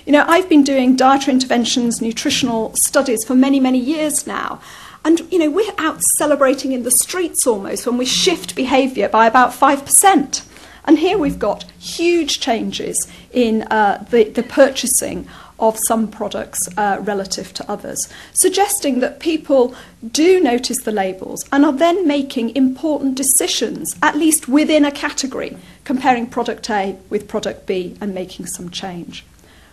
You know, I've been doing dietary interventions, nutritional studies for many, many years now. And, you know, we're out celebrating in the streets almost when we shift behaviour by about 5%. And here we've got huge changes in the purchasing of some products relative to others, suggesting that people do notice the labels and are then making important decisions, at least within a category, comparing product A with product B and making some change.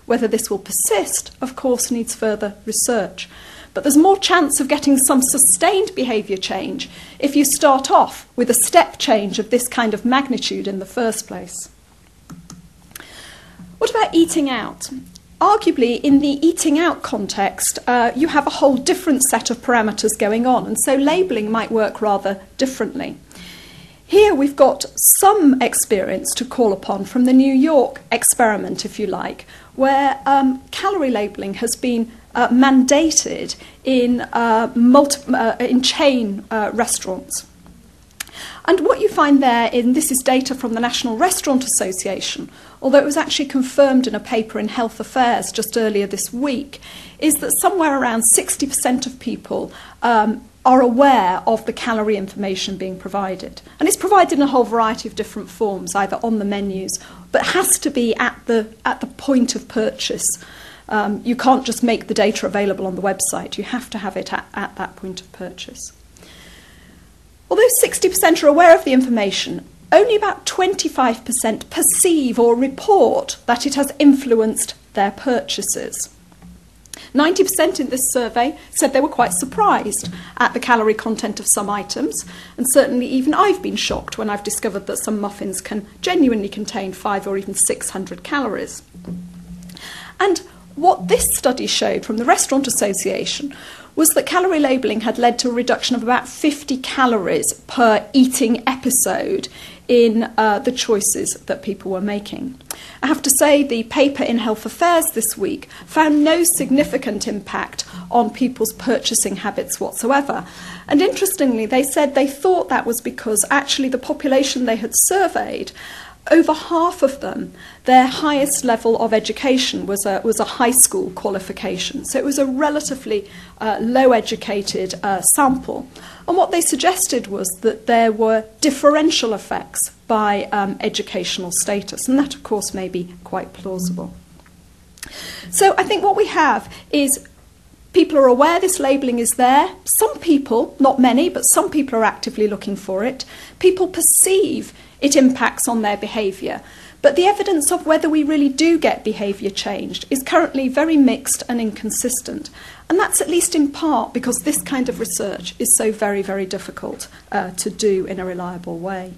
Whether this will persist, of course, needs further research. But there's more chance of getting some sustained behaviour change if you start off with a step change of this kind of magnitude in the first place. What about eating out? Arguably, in the eating out context, you have a whole different set of parameters going on, and so labelling might work rather differently. Here we've got some experience to call upon from the New York experiment, if you like, where calorie labelling has been mandated in chain restaurants. And what you find there, this is data from the National Restaurant Association, although it was actually confirmed in a paper in Health Affairs just earlier this week, is that somewhere around 60% of people are aware of the calorie information being provided. And it's provided in a whole variety of different forms, either on the menus, but has to be at the point of purchase. You can't just make the data available on the website. You have to have it at that point of purchase. Although 60% are aware of the information, only about 25% perceive or report that it has influenced their purchases. 90% in this survey said they were quite surprised at the calorie content of some items, and certainly even I've been shocked when I've discovered that some muffins can genuinely contain 500 or even 600 calories. And what this study showed from the Restaurant Association was that calorie labelling had led to a reduction of about 50 calories per eating episode in the choices that people were making. I have to say the paper in Health Affairs this week found no significant impact on people's purchasing habits whatsoever. And interestingly, they said they thought that was because actually the population they had surveyed, over half of them, their highest level of education was a high school qualification. So it was a relatively low-educated sample. And what they suggested was that there were differential effects by educational status. And that, of course, may be quite plausible. So I think what we have is people are aware this labelling is there. Some people, not many, but some people are actively looking for it. People perceive it impacts on their behaviour. But the evidence of whether we really do get behaviour changed is currently very mixed and inconsistent. And that's at least in part because this kind of research is so very, very difficult to do in a reliable way.